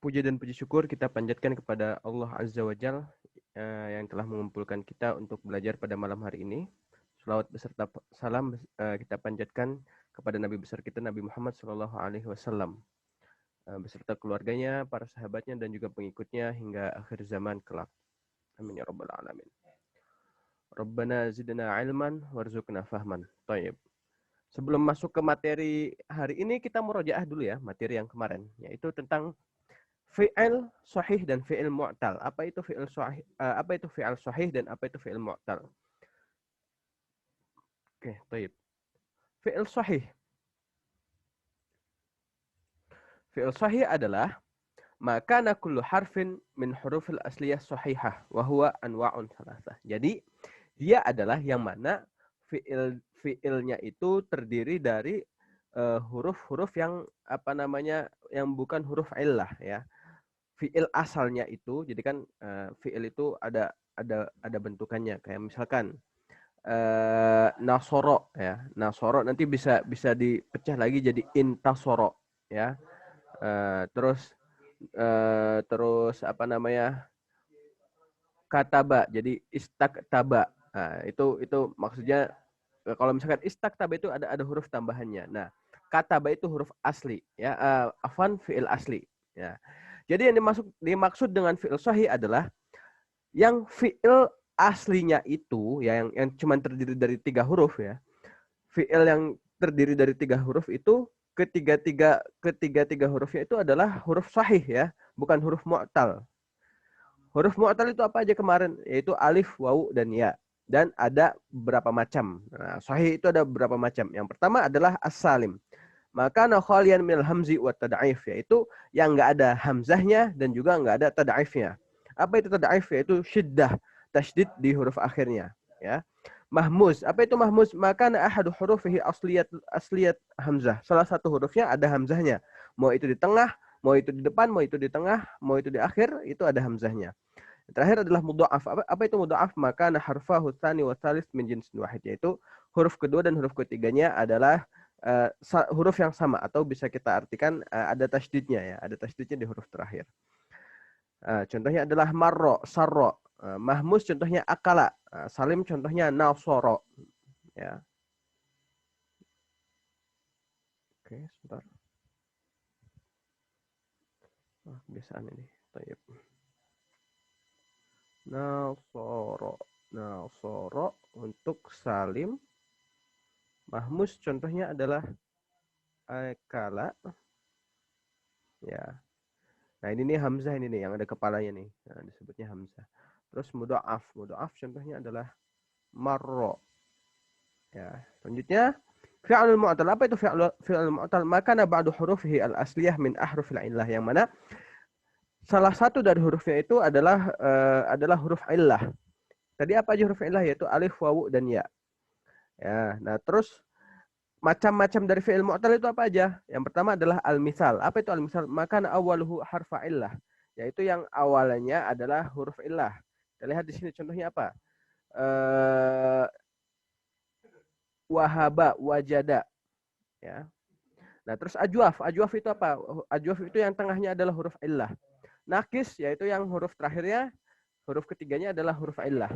Puji dan puji syukur kita panjatkan kepada Allah Azza wa Jal yang telah mengumpulkan kita untuk belajar pada malam hari ini. Salawat beserta salam kita panjatkan kepada Nabi besar kita Nabi Muhammad SAW beserta keluarganya, para sahabatnya dan juga pengikutnya hingga akhir zaman kelak. Amin ya rabbal alamin. Rabbana zidna ilman warzuqna fahman. Thayyib. Sebelum masuk ke materi hari ini kita murojaah dulu ya, materi yang kemarin yaitu tentang fi'il sahih dan fi'il mu'tal. Apa itu fi'il sahih? Apa itu fi'il sahih dan apa itu fi'il mu'tal? Oke, baik. Fi'il sahih. Fi'il sahih adalah maka kullu harfin min hurufil asliyah sahihah wa huwa anwa'un salasah. Jadi dia adalah yang mana fi'ilnya itu terdiri dari huruf-huruf yang apa namanya yang bukan huruf illah ya. Fi'il asalnya itu, jadi kan fi'il itu ada bentukannya kayak misalkan nasoro ya, nasoro nanti bisa dipecah lagi jadi intasoro ya. Terus apa namanya kataba jadi istaktaba. Nah, itu maksudnya kalau misalkan istaktaba itu ada huruf tambahannya. Nah, kataba itu huruf asli ya, afan fi'il asli ya. Jadi yang dimaksud dengan fi'il sahih adalah yang fi'il aslinya itu ya yang cuma terdiri dari 3 huruf ya. Fi'il yang terdiri dari 3 huruf itu ketiga hurufnya itu adalah huruf sahih ya, bukan huruf mu'tal. Huruf mu'tal itu apa aja kemarin? Yaitu alif, wawu, dan ya. Dan ada beberapa macam. Nah, sahih itu ada beberapa macam. Yang pertama adalah as-salim. Maka khalian minal hamzi wa tad'if, yaitu yang enggak ada hamzahnya dan juga enggak ada tad'ifnya. Apa itu tad'if? Yaitu syiddah, tasydid di huruf akhirnya, ya. Mahmuz, apa itu mahmuz? Maka ahadu hurufihi asliyat hamzah. Salah satu hurufnya ada hamzahnya. Mau itu di tengah, mau itu di depan, mau itu di tengah, mau itu di akhir, itu ada hamzahnya. Terakhir adalah mudha'af. Apa itu mudha'af? Maka harfahu tsani wa tsalits min jinsin wahid, yaitu huruf kedua dan huruf ketiganya adalah huruf yang sama atau bisa kita artikan ada tasydidnya ya, ada tasydidnya di huruf terakhir. Contohnya adalah marro, sarro, mahmus contohnya akala, salim contohnya nasoro ya. Oke, sebentar. Kebiasaan ini. Tayyib. Nasoro. Nasoro untuk salim. Mahmus contohnya adalah akala. Ya. Nah, ini nih hamzah ini nih yang ada kepalanya nih. Nah, disebutnya hamzah. Terus mudha'af. Mudha'af contohnya adalah marro. Ya. Selanjutnya fi'lul mu'tal. Apa itu fi'lul mu'tal? Maka ba'du hurufihi al-asliyah min ahrufil illah, yang mana salah satu dari hurufnya itu adalah huruf illah. Tadi apa aja huruf illah? Yaitu alif, wawu, dan ya. Ya, nah terus macam-macam dari fi'il mu'tal itu apa aja? Yang pertama adalah al-misal. Apa itu al-misal? Maka awaluhu harfa illah, yaitu yang awalnya adalah huruf illah. Kita lihat di sini contohnya apa? Wahaba, wajada. Ya. Nah, terus ajwaf. Ajwaf itu apa? Ajwaf itu yang tengahnya adalah huruf illah. Nakis, yaitu yang huruf terakhirnya, huruf ketiganya adalah huruf illah.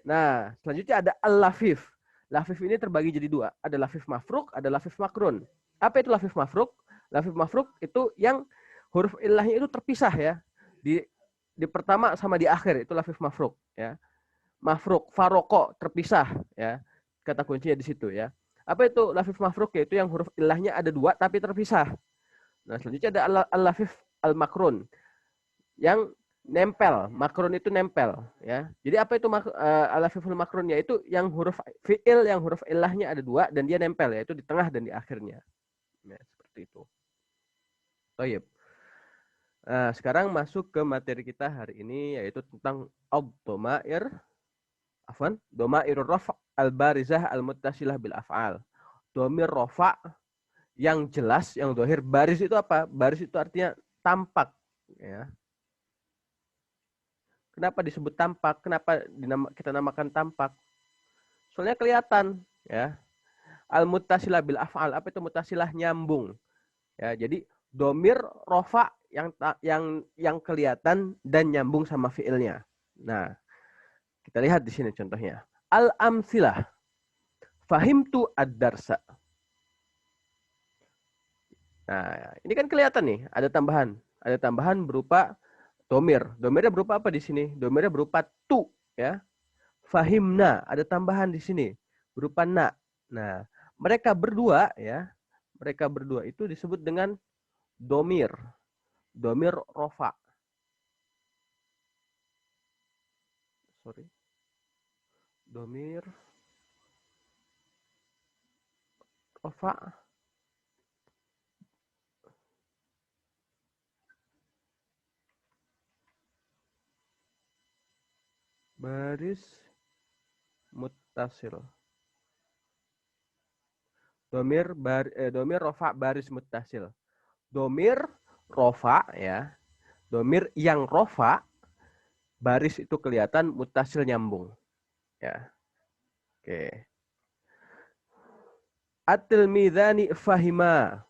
Nah, selanjutnya ada al-lafif. Lafif ini terbagi jadi dua. Ada lafif mafruk, ada lafif makrun. Apa itu lafif mafruk? Lafif mafruk itu yang huruf illahnya itu terpisah ya. Di pertama sama di akhir itu lafif mafruk ya. Mafruk, faroko terpisah ya. Kata kuncinya di situ ya. Apa itu lafif mafruk? Yaitu yang huruf illahnya ada dua tapi terpisah. Nah, selanjutnya ada al-lafif al-makrun yang nempel. Makrun itu nempel ya. Jadi apa itu al-lafiful makrun? Yaitu yang huruf fi'il yang huruf illahnya ada dua dan dia nempel, yaitu di tengah dan di akhirnya. Nah, seperti itu. Baik. Sekarang masuk ke materi kita hari ini, yaitu tentang ad-dhamair, dhamairur rafa' al-barizah al-muttasilah bil af'al. Dhamir rafa' yang jelas, yang dhahir. Baris itu apa? Baris itu artinya tampak ya. Kenapa disebut tampak? Kenapa kita namakan tampak? Soalnya kelihatan ya. Al-muttasilah bil af'al. Apa itu muttasilah? Nyambung. Ya, jadi domir rofa yang kelihatan dan nyambung sama fiilnya. Nah, kita lihat di sini contohnya. Al-amsilah. Fahimtu ad-darsa. Nah, ini kan kelihatan nih, ada tambahan. Ada tambahan berupa domir. Domirnya berupa apa di sini? Domirnya berupa tu, ya. Fahimna, ada tambahan di sini berupa na. Nah, mereka berdua ya, mereka berdua itu disebut dengan domir. Domir rofa. Sorry. Domir rofa. Baris muttasil. Domir rofa baris muttasil. Domir rofa ya. Domir yang rofa baris itu kelihatan, muttasil nyambung. Ya. Oke. At-tilmidhani fahima.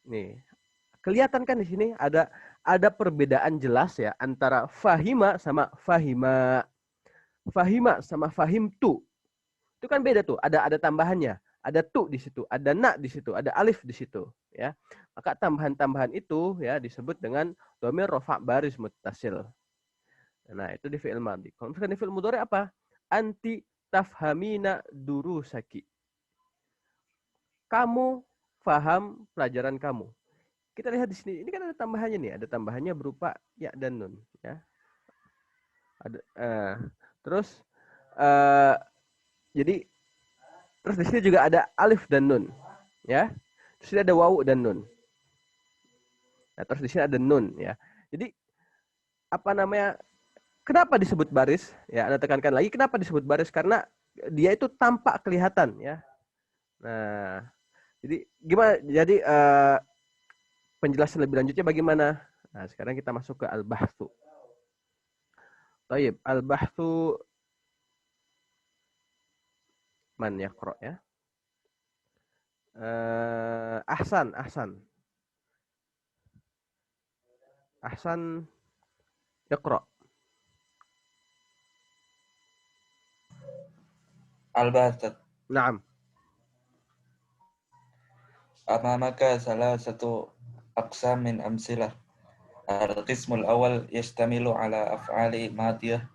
Nih, kelihatan kan di sini ada perbedaan jelas ya antara fahima sama fahima. Fahima sama fahimtu. Itu kan beda tuh, ada tambahannya. Ada tu di situ, ada na di situ, ada alif di situ, ya. Maka tambahan-tambahan itu ya disebut dengan dhamir rafa' baris muttasil. Nah, itu di fi'il madhi. Kalau misalkan di fi'il mudhari apa? Anti tafhamina durusaki. Kamu faham pelajaran kamu. Kita lihat di sini, ini kan ada tambahannya nih, ada tambahannya berupa ya dan nun, ya. Ada, terus jadi terus di sini juga ada alif dan nun, ya. Di sini ada wawu dan nun. Nah, terus di sini ada nun, ya. Jadi apa namanya? Kenapa disebut baris? Ya, Anda tekankan lagi kenapa disebut baris, karena dia itu tampak kelihatan, ya. Nah, jadi gimana? Jadi penjelasan lebih lanjutnya bagaimana? Nah, sekarang kita masuk ke al-bahthu. Baik, al-bahthu man yaqra ya. Ahsan. Ahsan yaqra. Al-Bahthu. Naam. أمامك ثلاثة أقسام من أمثلة. القسم الأول يشتمل على أفعال ماضية،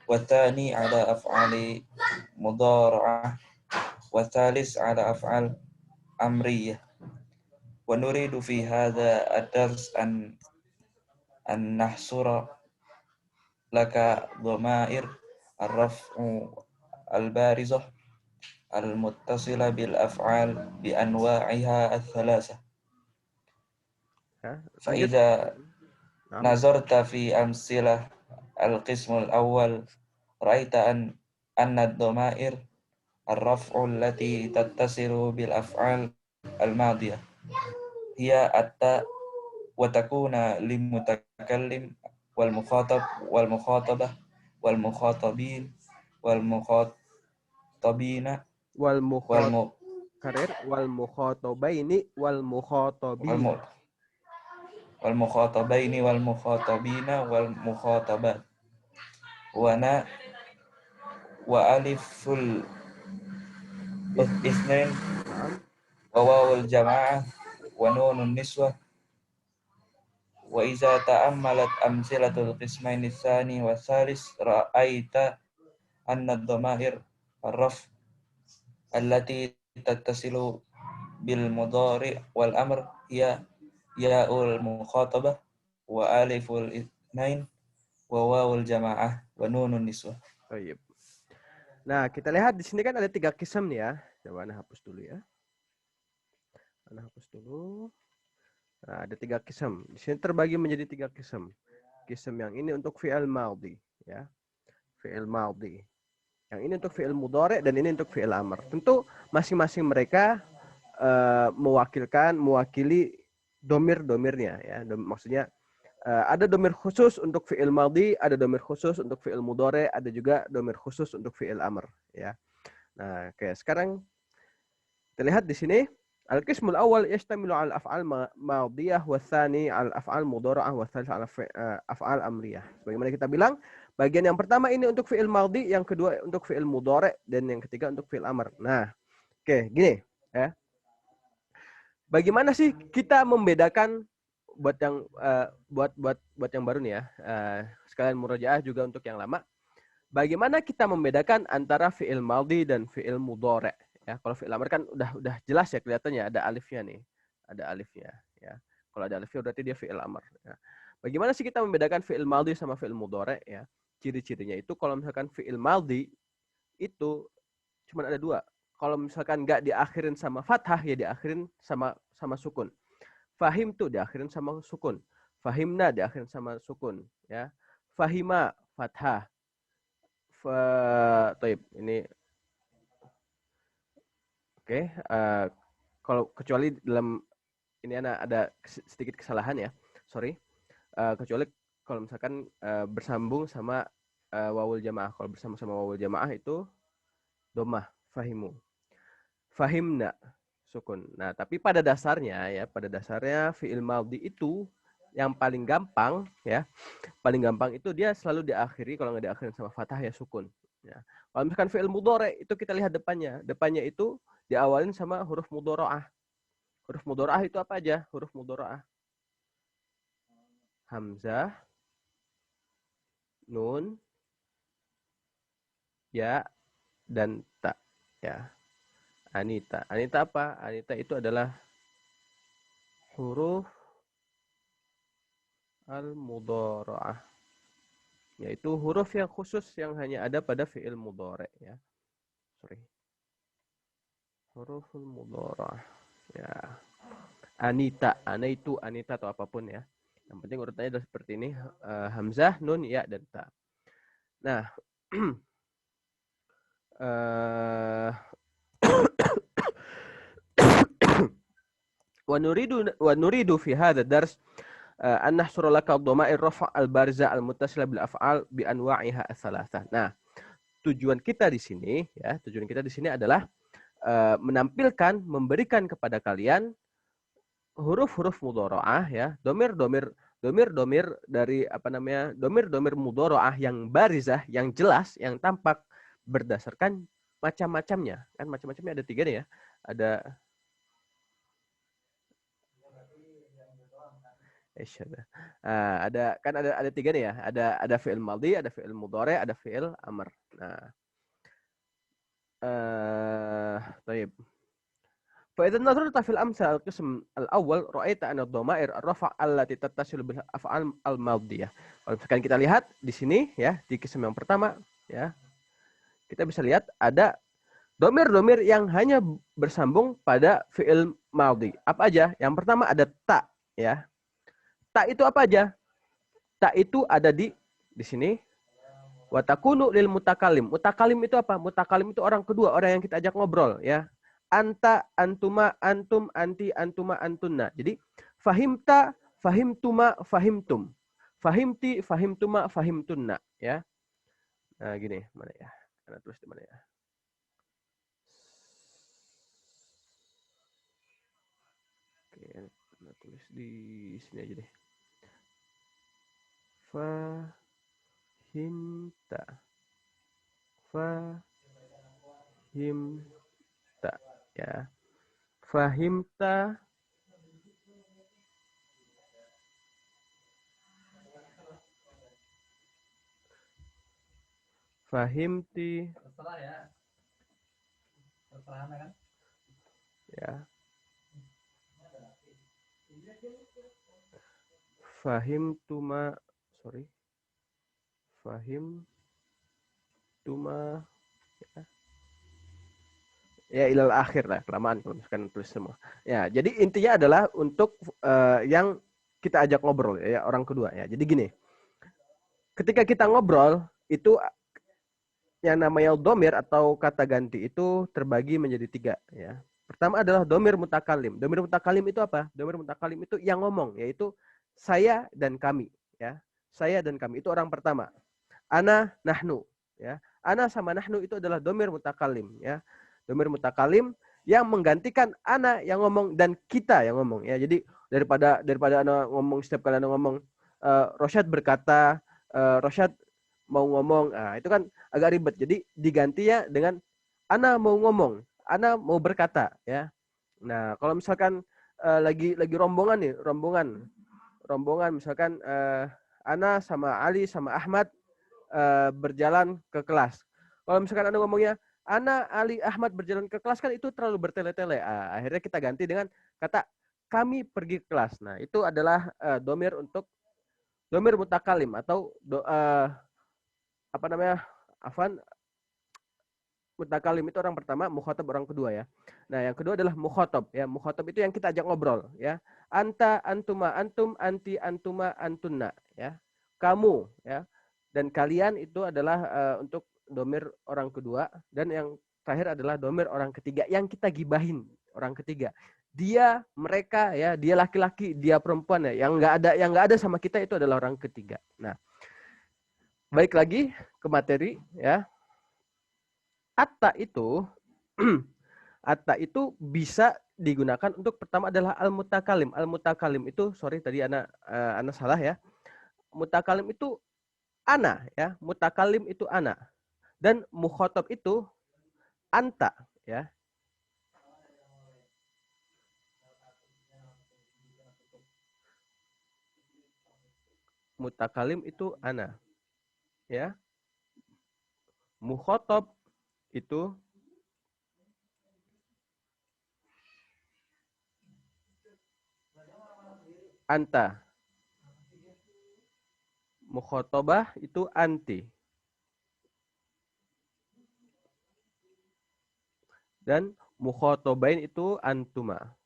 والثاني على أفعال مضارعة، والثالث على أفعال أمرية. ونريد في هذا الدرس أن نحصر لك ضمائر الرفع البارزة المتصلة بالأفعال بأنواعها الثلاثة. فإذا نظرت في أمثلة القسم الأول رأيت أن الضمائر الرفع التي تتصل بالأفعال الماضية هي التاء، وتكون للمتكلم والمخاطب والمخاطبة والمخاطبين والمخاطبين والمخاطبين والمخاطبين والمخاطبين والمخاطبات وألف الاثنين وواو الجماعة ونون النسوة. وإذا تأملت أمثلة القسمين الثاني والثالث رأيت أن الضمائر الرفع التي تتصل بالمضارع والأمر هي ياء المخاطبة وألف الاثنين وواو الجماعة ونون النسوة. Baik. Nah, kita lihat di sini kan ada 3 qism nih ya. Coba Anda hapus dulu ya. Anda hapus dulu. Nah, ada 3 qism. Di sini terbagi menjadi 3 qism. Qism yang ini untuk fi'il madhi, ya. Fi'il madhi. Yang ini untuk fi'il mudhari dan ini untuk fi'il amr. Tentu masing-masing mereka mewakili domir-domirnya ya. Maksudnya ada domir khusus untuk fi'il madhi, ada domir khusus untuk fi'il mudhari, ada juga domir khusus untuk fi'il amr ya. Nah, oke, sekarang kita lihat di sini Al-qismul awal yashtamilu al af'al madiyah wa tsani al af'al mudhara'ah wa tsalits al af'al amriyah. Bagaimana kita bilang, bagian yang pertama ini untuk fi'il madhi, yang kedua untuk fi'il mudhari', dan yang ketiga untuk fi'il amr. Nah, oke, gini ya. Bagaimana sih kita membedakan buat yang buat yang baru nih ya. Sekalian murojaah juga untuk yang lama. Bagaimana kita membedakan antara fi'il madhi dan fi'il mudhari'? Ya, kalau fi'il amr kan udah jelas ya kelihatannya ada alifnya nih. Ada alifnya ya. Kalau ada alifnya berarti dia fi'il amr ya. Bagaimana sih kita membedakan fi'il madhi sama fi'il mudhari' ya? Ciri-cirinya itu kalau misalkan fi'il madhi itu cuma ada dua. Kalau misalkan nggak diakhirin sama fathah ya diakhirin sama sukun. Fahim tuh diakhirin sama sukun. Fahimna diakhirin sama sukun ya. Fahima fathah. Taib ini oke. Kalau kecuali dalam ini ada sedikit kesalahan ya, sorry. Kecuali kalau misalkan bersambung sama wawul jamaah. Kalau bersama sama wawul jamaah itu domah, fahimu, fahimna, sukun. Nah, tapi pada dasarnya fi'il madhi itu yang paling gampang ya, paling gampang itu dia selalu diakhiri, kalau nggak diakhirin sama fathah ya sukun. Ya. Kalau misalkan fi'il mudhari itu kita lihat depannya itu diawalin sama huruf mudharaah. Huruf mudharaah itu apa aja? Huruf mudharaah. Hamzah, nun, ya, dan ta. Ya. Anita. Anita apa? Anita itu adalah huruf al-mudharaah. Yaitu huruf yang khusus yang hanya ada pada fi'il mudhari ya. Sorry. Huruful mudharaah. Ya. Anita, anaitu, anita atau apapun ya. Yang penting urutannya adalah seperti ini. Hamzah, nun, ya, dan ta. Nah, wa nuridu fi hadha dars an nahsura laka dhamair rafa' al-bariza al-muttasila bil af'al bi anwa'iha ats-tsalatsah. Nah, tujuan kita di sini adalah menampilkan, memberikan kepada kalian huruf-huruf mudharaah ya, domir dari domir mudharaah yang barizah, yang jelas, yang tampak berdasarkan macam-macamnya. Kan macam-macamnya ada 3 nih ya. Ada 3 nih ya. Ada fi'il madhi, ada fi'il mudhari, ada fi'il amr. Nah, طيب. فإذا نظرت في الأمثلة القسم الأول رأيت أن الضمائر الرفع التي تتصل بالأفعال الماضية. Kalau misalkan kita lihat di sini ya, di kisah yang pertama ya, kita bisa lihat ada domir-domir yang hanya bersambung pada fi'il madhi. Apa aja? Yang pertama ada ta ya. Ta itu apa aja? Ta itu ada di sini. Wa takunu lil mutakalim. Mutakalim itu apa? Mutakalim itu orang kedua, orang yang kita ajak ngobrol ya. Anta, antuma, antum, anti, antuma, antunna. Jadi fahimta, fahimtuma, fahimtum. Fahimti, fahimtuma, fahimtunna ya. Nah, gini, mana ya? Karena tulis di mana ya? Oke, nah, tulis di sini aja deh. Fahimta. Fahimta ya. Fahimta, fahimti ya. Fahimtuma, sorry. Fahimtuma ya ilal akhir lah, kelamaan kalau misalkan tulis semua. Ya, jadi intinya adalah untuk yang kita ajak ngobrol ya, orang kedua ya. Jadi gini, ketika kita ngobrol itu yang namanya domir atau kata ganti itu terbagi menjadi 3 ya. Pertama adalah domir mutakalim. Domir mutakalim itu apa? Domir mutakalim itu yang ngomong, yaitu saya dan kami ya. Saya dan kami itu orang pertama. Ana, nahnu ya. Ana sama nahnu itu adalah domir mutakalim ya. Domir mutakalim yang menggantikan ana yang ngomong dan kita yang ngomong ya. Jadi daripada ana ngomong setiap kali ana ngomong Rosyad berkata, Rosyad mau ngomong, nah, itu kan agak ribet. Jadi diganti ya dengan ana mau ngomong, ana mau berkata ya. Nah, kalau misalkan lagi rombongan nih, rombongan misalkan ana sama Ali sama Ahmad berjalan ke kelas. Kalau misalkan Anda ngomongnya Ana, Ali, Ahmad berjalan ke kelas kan itu terlalu bertele-tele. Akhirnya kita ganti dengan kata kami pergi ke kelas. Nah, itu adalah domir untuk domir mutakalim atau apa namanya? Afan mutakalim itu orang pertama, mukhatab orang kedua ya. Nah, yang kedua adalah mukhatab ya. Mukhatab itu yang kita ajak ngobrol ya. Anta, antuma, antum, anti, antuma, antunna ya. Kamu ya. Dan kalian itu adalah untuk domir orang kedua dan yang terakhir adalah domir orang ketiga yang kita gibahin orang ketiga. Dia, mereka ya, dia laki-laki, dia perempuan ya. Yang nggak ada sama kita itu adalah orang ketiga. Nah, balik lagi ke materi ya. Atta itu atta itu bisa digunakan untuk pertama adalah al-mutakalim. Al-mutakalim itu sorry tadi ana salah ya. Mutakalim itu ana ya. Mutakalim itu ana. Dan mukhotob itu anta ya. Mutakalim itu ana ya. Mukhotob itu anta. Mukhotobah itu anti. Dan mukhotobain itu antuma.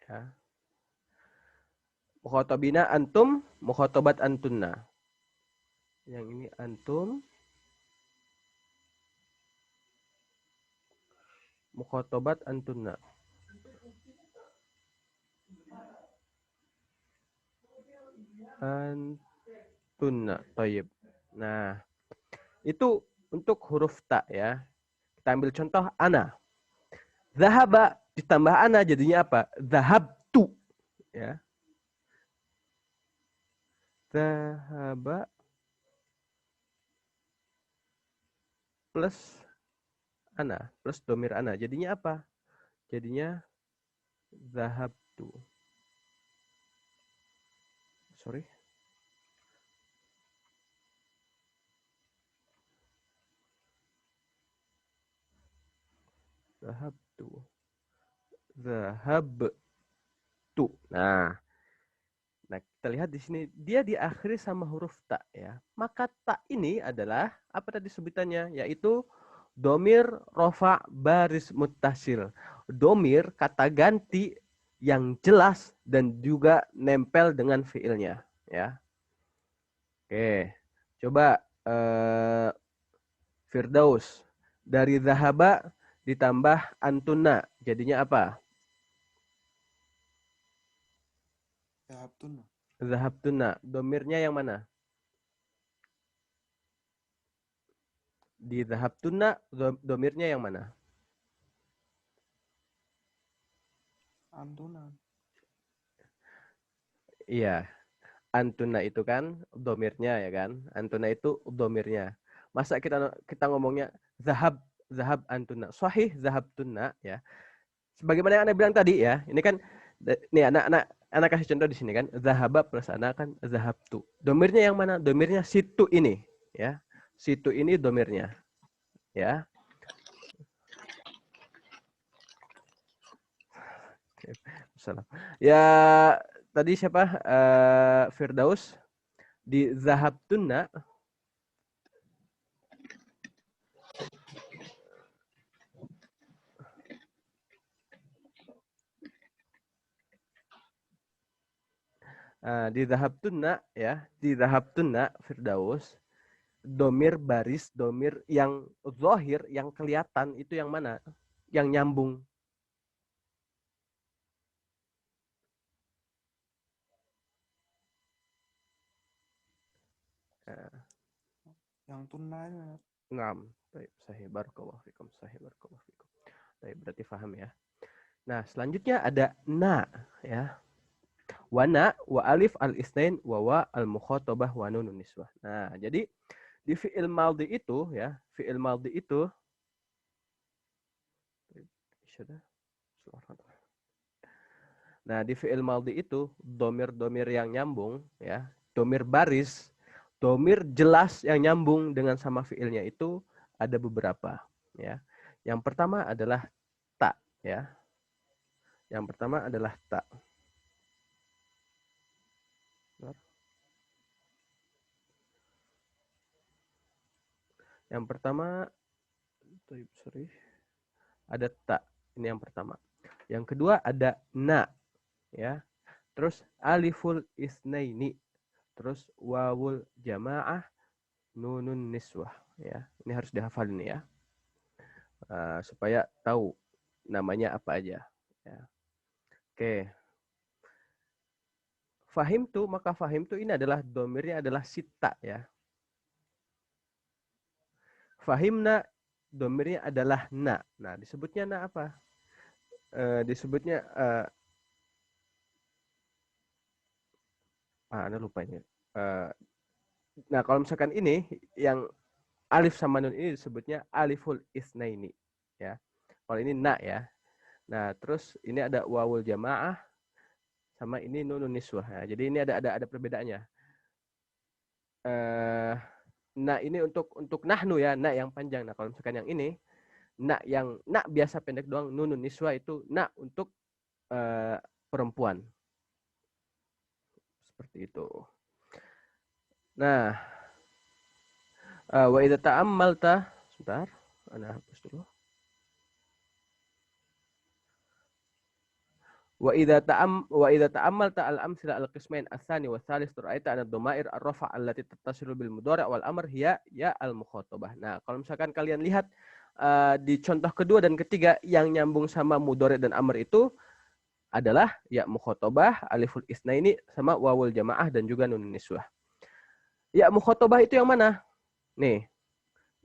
Ya. Mukhotobina antum, mukhotobat antunna. Yang ini antum, mukhotobat antunna. Antunna, toyib. Nah, itu untuk huruf ta ya. Kita ambil contoh ana. Zahaba ditambah ana jadinya apa? Zahabtu ya. Zahaba plus ana plus domir ana. Jadinya apa? Jadinya zahabtu. Sorry. Zahabtu. Zahabtu. Nah, kita lihat di sini dia diakhiri sama huruf ta ya. Maka ta ini adalah apa tadi sebutannya? Yaitu domir rofa baris muttasil. Domir kata ganti yang jelas dan juga nempel dengan fiilnya ya. Oke. Coba Firdaus dari zahaba ditambah antuna jadinya apa? Zahabtun. Zahabtuna. Domirnya yang mana? Di zahabtuna domirnya yang mana? Antuna. Iya. Antuna itu kan domirnya ya kan? Antuna itu domirnya. Masa kita ngomongnya zahab antuna. Sahih zahabtuna ya. Sebagaimana yang Anda bilang tadi ya. Ini kan nih anak kasih contoh di sini kan. Zahaba plus anak kan zahabtu. Domirnya yang mana? Domirnya situ ini ya. Situ ini domirnya ya. Salam. Ya tadi siapa? Firdaus di zahabtunna di zahabtunna ya, di zahabtunna Firdaus domir baris, domir yang zahir, yang kelihatan itu yang mana? Yang nyambung. Yang tunanya. Naam. Baik, sahih barakallahu fikum. Sahih barakallahu fikum. Baik, berarti paham ya. Nah, selanjutnya ada na ya. Wa na wa alif al isnain wa al mukhatabah wa nunun niswah. Nah, jadi di fi'il maldi itu ya, fi'il maldi itu nah, di fi'il maldi itu domir-domir yang nyambung ya, domir baris, domir jelas yang nyambung dengan sama fi'ilnya itu ada beberapa ya. Yang pertama adalah ta ya. Yang pertama adalah ta. Yang pertama ada ta. Ini yang pertama. Yang kedua ada na ya. Terus aliful isnaini. Terus wawul jamaah nunun niswah ya. Ini harus dihafal ini ya. Supaya tahu namanya apa aja ya. Oke. Fahim tuh, maka fahim tuh ini adalah domirnya adalah sita ya. Fahimna domirnya adalah na. Nah, disebutnya na apa? Disebutnya Anda lupa ini. Nah, kalau misalkan ini yang alif sama nun ini disebutnya aliful isnaini ya. Kalau ini na ya. Nah, terus ini ada wawul jamaah sama ini nunun niswah. Ya. Jadi ini ada perbedaannya. Nah, ini untuk nahnu ya, na yang panjang. Nah, kalau misalkan yang ini yang na biasa pendek doang, nunun niswah itu na untuk perempuan. Seperti itu. Nah, wa idza ta'ammalta, sebentar, ana hapus dulu. Wa idza ta'ammalta al-amsila al-qismain ats-tsani wa tsalits ra'aita anna ad-dhamair ar-rafa' allati tattasilu bil mudhari' wal amr hiya ya al-mukhatabah. Nah, kalau misalkan kalian lihat di contoh kedua dan ketiga yang nyambung sama mudhari' dan amr itu adalah ya mukhatabah, aliful isnaini sama wawul jamaah dan juga nun niswah. Ya mukhatabah itu yang mana? Nih.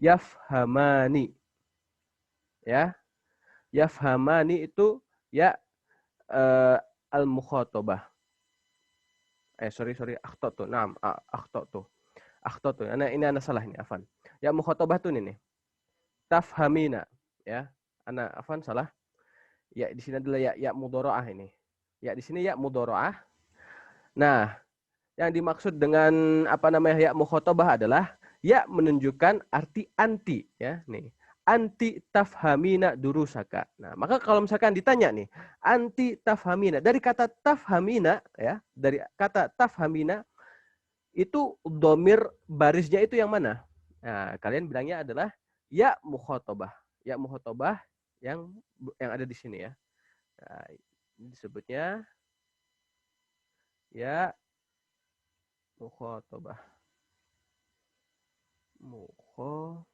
Yafhamani. Ya. Yafhamani itu ya al-mukhatabah. Sorry, akhtatu. Naam, akhtatu. Akhtatu. Ini ana salah ini, afan. Ya mukhatabah tuh nih. Tafhamina, ya. Ana afan salah. Ya di sini adalah ya mudharaah ini. Ya di sini ya mudharaah. Nah, yang dimaksud dengan ya mukhatabah adalah ya menunjukkan arti anti ya, nih. Anti tafhamina durusaka. Nah, maka kalau misalkan ditanya nih, anti tafhamina, dari kata tafhamina ya, dari kata tafhamina itu domir barisnya itu yang mana? Nah, kalian bilangnya adalah ya mukhatabah. Ya mukhatabah yang ada di sini ya. Nah, ini disebutnya ya mukhatabah. Mukhatabah.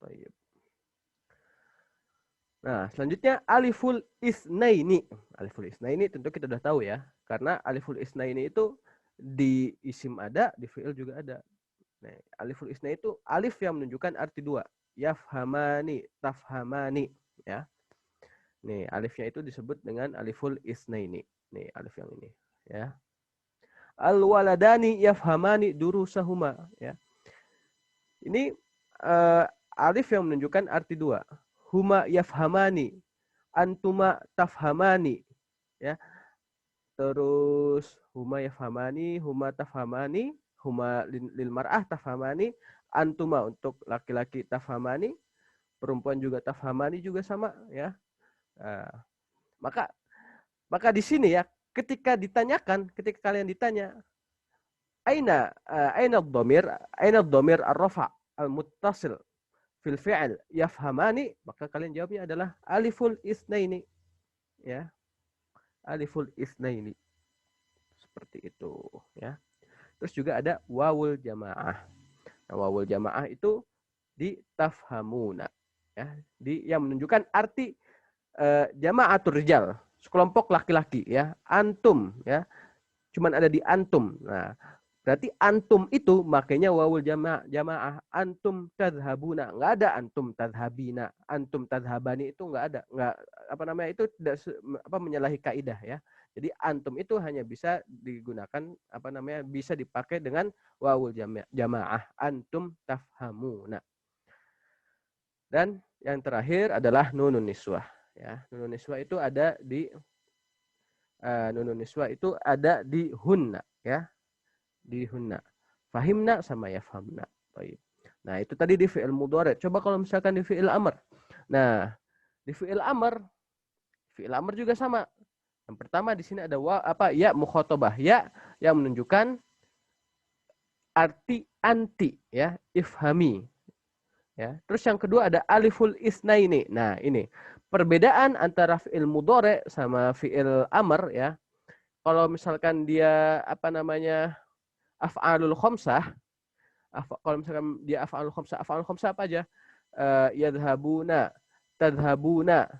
Baik. Nah, selanjutnya aliful isnaini. Aliful isnaini tentu kita sudah tahu ya. Karena aliful isnaini itu di isim ada, di fi'il juga ada. Nah, aliful isnaini itu alif yang menunjukkan arti dua. Yafhamani, tafhamani. Ya. Nih, alifnya itu disebut dengan aliful isnaini. Nih, alif yang ini. Ya. Al-waladani yafhamani durusahuma. Ya. Ini alif yang menunjukkan arti dua. Huma yafhamani, antuma tafhamani, ya. Terus huma yafhamani, huma tafhamani, huma lil mar'ah tafhamani, antuma untuk laki-laki tafhamani, perempuan juga tafhamani juga sama, ya. Maka di sini ya, ketika kalian ditanya, aina ad-dhamir ar-rafa' al-muttasil fil fi'il yafhamani, maka kalian jawabnya adalah aliful isnaini. Ya. Aliful isnaini. Seperti itu, ya. Terus juga ada wawul jamaah. Nah, wawul jamaah itu di tafhamuna, ya. Yang menunjukkan arti jamaatul rijal, sekelompok laki-laki, ya. Antum, ya. Cuman ada di antum. Nah, Berarti antum itu makanya wawul jamaah. Antum tadhabuna. Nggak ada antum tadhabina. Antum tadhabani itu nggak ada. Nggak, apa namanya, itu tidak menyalahi kaidah ya. Jadi antum itu hanya bisa digunakan, apa namanya, bisa dipakai dengan wawul jamaah. Antum tafhamuna. Dan yang terakhir adalah nunun niswah. Ya, nunun niswah itu ada di hunna ya. Di hunna. Fahimna sama yafhamna. Baik. Nah, itu tadi di fi'il mudhari'. Coba kalau misalkan di fi'il amr. Nah, di fi'il amr juga sama. Yang pertama di sini ada ya mukhatabah, ya yang menunjukkan arti anti ya, ifhami. Ya. Terus yang kedua ada aliful isnaini. Nah, ini perbedaan antara fi'il mudhari' sama fi'il amr ya. Kalau misalkan dia, apa namanya, af'alul khamsah, kalau misalkan dia af'alul khamsah apa aja? Yadhabuna, tadhabuna,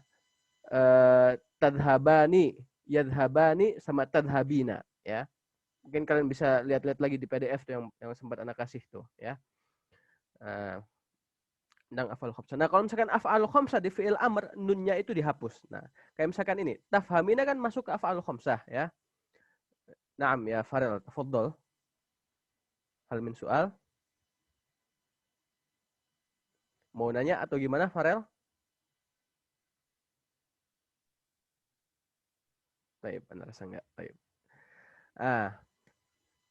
tadhabani, yadhabani, sama tadhabina ya. Mungkin kalian bisa lihat-lihat lagi di PDF tuh yang sempat anak kasih tuh ya. Tentang af'alul khamsah. Nah, kalau misalkan af'alul khamsah di fi'il amr, nunnya itu dihapus. Nah, kayak misalkan ini, tafhamina kan masuk ke af'alul khamsah ya. Naam ya Farel, tafadhol. Hal min soal? Mau nanya atau gimana, Farel? Baik, benar enggak? Baik.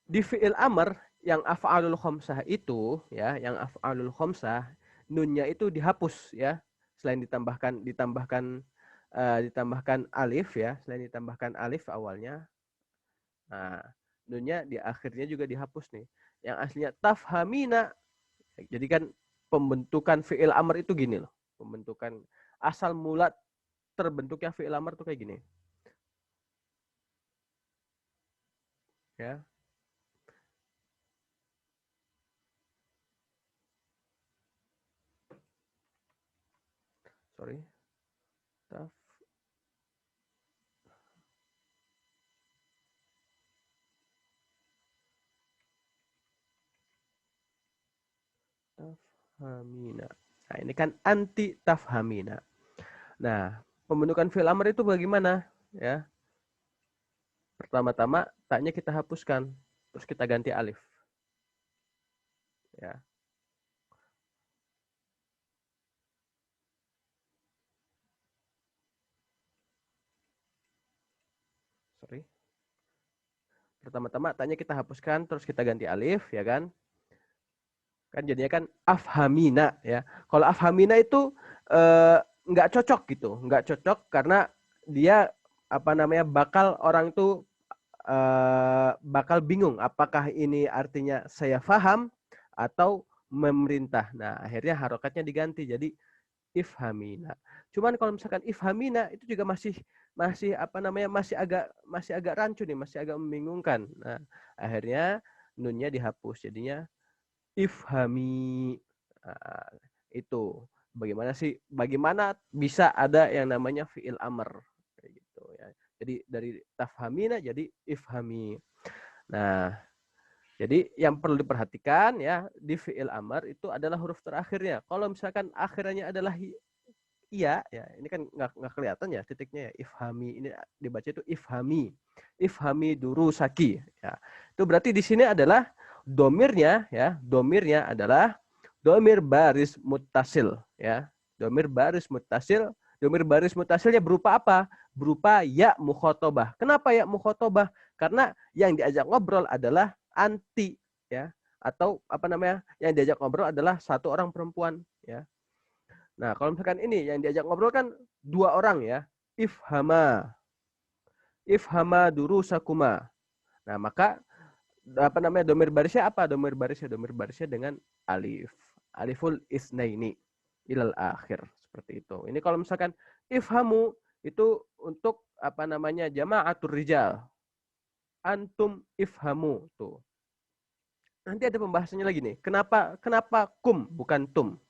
Di fi'il amr yang af'alul khamsah itu ya, yang af'alul khamsah, nunnya itu dihapus ya. Selain ditambahkan alif ya, selain ditambahkan alif awalnya. Nah, nunnya di akhirnya juga dihapus nih. Yang aslinya tafhamina. Jadi kan pembentukan fi'il amr itu gini loh. Pembentukan asal mula terbentuknya fi'il amr itu kayak gini. Ya. Sorry. Tafhamina. Nah, ini kan anti tafhamina. Nah, pembentukan fi'il amr itu bagaimana? Ya. Pertama-tama taknya kita hapuskan, terus kita ganti alif. Ya. Sorry. Pertama-tama taknya kita hapuskan, terus kita ganti alif, ya kan? Kan jadinya kan afhamina ya. Kalau afhamina itu nggak cocok gitu, nggak cocok karena dia, apa namanya, orang itu bakal bingung apakah ini artinya saya faham atau memerintah. Nah, akhirnya harokatnya diganti jadi ifhamina. Cuman kalau misalkan ifhamina itu juga masih apa namanya, masih agak rancu nih, masih agak membingungkan. Nah, akhirnya nunnya dihapus jadinya ifhami. Nah, itu bagaimana bisa ada yang namanya fi'il amr kayak gitu ya. Jadi dari tafhamina jadi ifhami. Nah, jadi yang perlu diperhatikan ya, di fi'il amr itu adalah huruf terakhirnya. Kalau misalkan akhirnya adalah iya ya, ini kan nggak kelihatan ya titiknya ya. Ifhami ini dibaca itu ifhami durusaki ya. Itu berarti di sini adalah domirnya adalah domir baris muttasil ya. Domir baris mutasilnya berupa apa? Berupa ya mukhatabah. Kenapa ya mukhatabah? Karena yang diajak ngobrol adalah anti ya, atau apa namanya, yang diajak ngobrol adalah satu orang perempuan ya. Nah, kalau misalkan ini yang diajak ngobrol kan dua orang ya. Ifhama durusakuma. Nah, maka apa namanya, domir barisnya apa? Domir barisnya dengan alif. Aliful isnaini ilal akhir, seperti itu. Ini kalau misalkan ifhamu itu untuk apa namanya, jama'atur rijal. Antum ifhamu tuh. Nanti ada pembahasannya lagi nih. Kenapa kum bukan tum?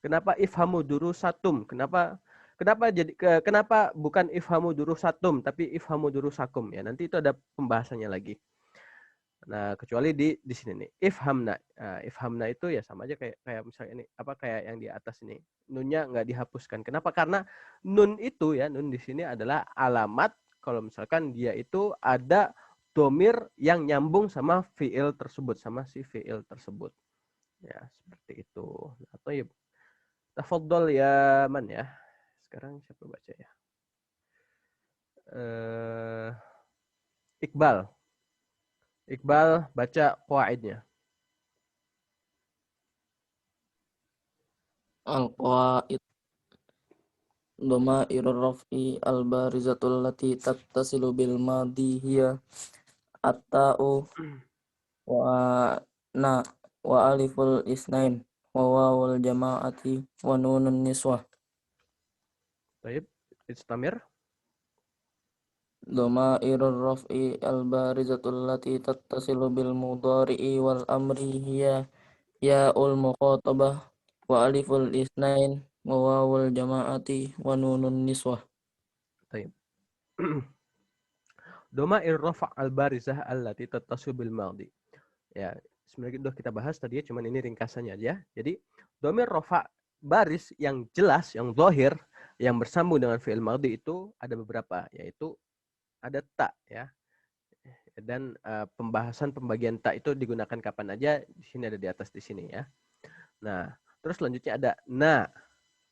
Kenapa ifhamu durusatum? Kenapa bukan ifhamu durusatum tapi ifhamu durusakum ya? Nanti itu ada pembahasannya lagi. Nah, kecuali di sini nih, ifhamna. Ifhamna itu ya sama aja kayak misalnya ini apa kayak yang di atas ini. Nunnya nggak dihapuskan. Kenapa? Karena nun itu ya, nun di sini adalah alamat kalau misalkan dia itu ada domir yang nyambung sama fiil tersebut, sama si fiil tersebut. Ya, seperti itu. Atau ya, tafadhol ya man ya. Sekarang siapa baca ya? Iqbal. Iqbal baca qawaidnya. Al-qawaid dhamairur raf'i al-barizatul lati tattasilu bil madhi hiya at-ta'u wa na wa aliful isnain wa wawul jama'ati wa nunun niswah. Baik, istamir. Dhamairur raf'i al-barizatul lati tattasilu bil mudhari'i wal amri hiya ya'ul mukhatabah wa aliful isnain wa wawul jama'ati wa nunun niswah. Baik. Domair rafa' al-barizah allati tattasu bil madhi. Ya, sebenarnya udah kita bahas tadi ya, cuman ini ringkasannya aja. Jadi, domir rafa' baris yang jelas, yang zahir, yang bersambung dengan fi'il madhi itu ada beberapa, yaitu ada ta ya. Dan pembahasan pembagian ta itu digunakan kapan aja, di sini ada di atas di sini ya. Nah, terus selanjutnya ada na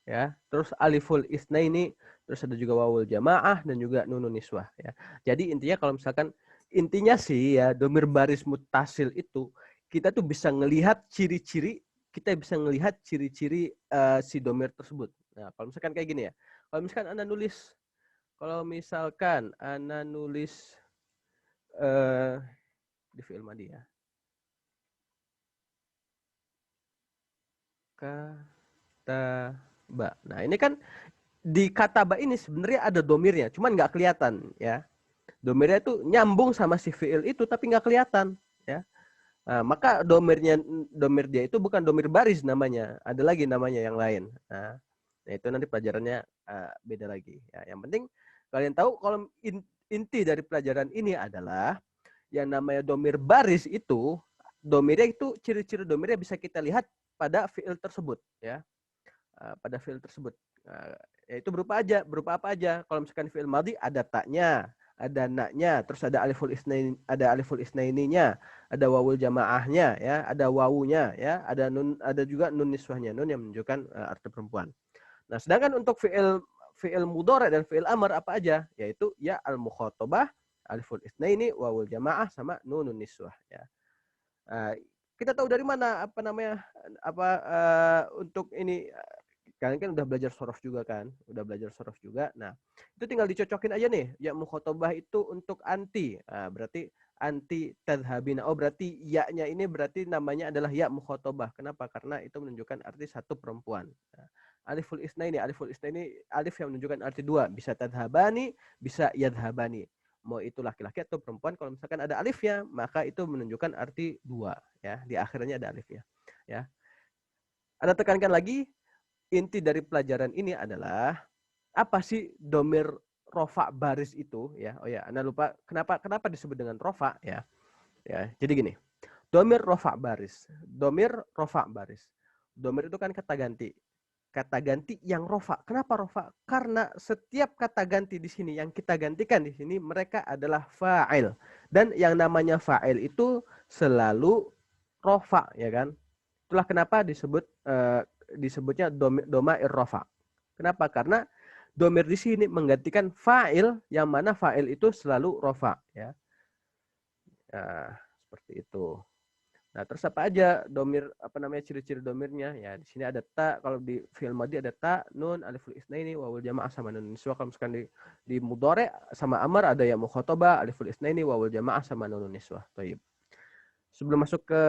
ya, terus aliful isnaini, terus ada juga wawul jamaah dan juga nunun niswah ya. Jadi intinya kalau misalkan intinya sih ya domir baris mutasil itu kita tuh bisa ngelihat ciri-ciri, kita bisa ngelihat ciri-ciri si domir tersebut. Nah, kalau misalkan kayak gini ya. Kalau misalkan Anda nulis di fi'il madhi ya. Kataba. Nah, ini kan di kataba ini sebenarnya ada domirnya, cuman nggak kelihatan ya. Domirnya itu nyambung sama si fiil itu tapi nggak kelihatan ya. Nah, maka domir dia itu bukan domir baris namanya, ada lagi namanya yang lain. Nah itu nanti pelajarannya beda lagi. Ya, yang penting kalian tahu kalau inti dari pelajaran ini adalah yang namanya domir baris itu, domirnya itu ciri-ciri domirnya bisa kita lihat pada fiil tersebut ya. Pada fiil tersebut. Itu berupa apa aja? Kalau misalkan fiil madhi ada taknya, ada naknya, terus ada aliful isnaininya, ada wawul jamaahnya ya, ada wawunya ya, ada juga nun niswahnya, nun yang menunjukkan arti perempuan. Nah, sedangkan untuk fiil mudhari dan fiil amr apa aja? Yaitu ya al mukhatabah, aliful isnaini, wawul jamaah sama nunun niswah ya. Kita tahu dari mana untuk ini. Kalian kan udah belajar sorof juga kan? Nah, itu tinggal dicocokin aja nih. Ya mukhotobah itu untuk anti. Nah, berarti anti tadhabina. Oh, berarti ya-nya ini berarti namanya adalah ya mukhotobah. Kenapa? Karena itu menunjukkan arti satu perempuan. Nah, alif ini alif yang menunjukkan arti dua. Bisa tadhabani, bisa yadhabani. Mau itu laki-laki atau perempuan, kalau misalkan ada alifnya, maka itu menunjukkan arti dua. Ya, di akhirnya ada alifnya. Ya. Anda tekankan lagi, inti dari pelajaran ini adalah apa sih domir rofa baris itu ya. Oh ya, Anda lupa kenapa disebut dengan rofa ya. Ya, jadi gini. Domir rofa baris. Domir itu kan kata ganti. Kata ganti yang rofa. Kenapa rofa? Karena setiap kata ganti di sini yang kita gantikan di sini mereka adalah fa'il. Dan yang namanya fa'il itu selalu rofa ya kan. Itulah kenapa disebutnya domair rofa. Kenapa? Karena domir di sini menggantikan fa'il yang mana fa'il itu selalu rofa ya. Nah, seperti itu. Nah, terus apa aja ciri-ciri domirnya? Ya, di sini ada ta, kalau di fi'il madhi ada ta, nun, aliful isnaini, wawul jamaah sama nun niswa. Kalau misalkan di mudhari sama amar ada ya mukhatabah, aliful isnaini, wawul jamaah sama nun niswa. Baik. Sebelum masuk ke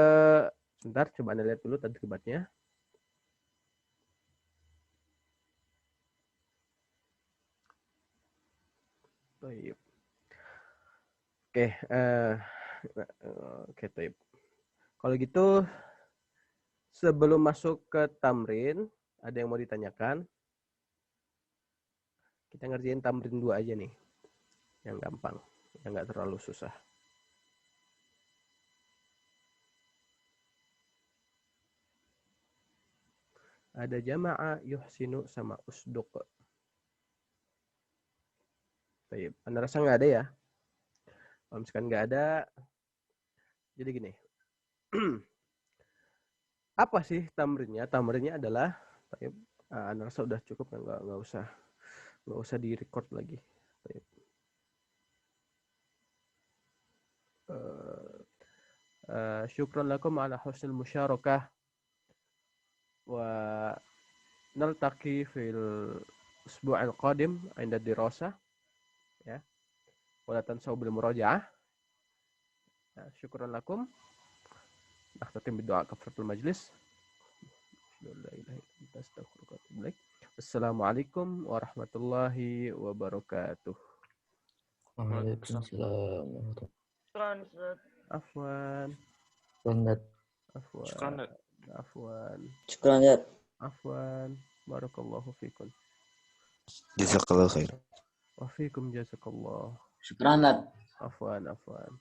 sebentar, coba Anda lihat dulu tadribatnya. Baik. Oke, baik. Kalau gitu sebelum masuk ke tamrin, ada yang mau ditanyakan? Kita ngerjain tamrin 2 aja nih. Yang gampang, yang nggak terlalu susah. Ada jama'a, yuhsinu, sama usduq. Baik, Anda rasa nggak ada ya? Kalau misalkan nggak ada, jadi gini. Apa sih tamrinnya? Tamrinnya adalah, baik, Anda rasa udah cukup, nggak usah di-record lagi. Baik. Syukran lakum ala husnil musyarakah wa naltaqi fil usbu'il qadim 'inda dirasah ya. Wala tansaw bil murajaah. Syukran lakum. Nakhtatim bidu'a kafaratul majlis. Assalamualaikum warahmatullahi wabarakatuh. Waalaikumsalam. Syukran, Ustaz. Afwan, Banget. afwan, afwan, Syukran ya. afwan. Barakallahu fikum. Jazakallah khair. Wa fikum jazakallah. Syukran, Lat. Afwan, afwan.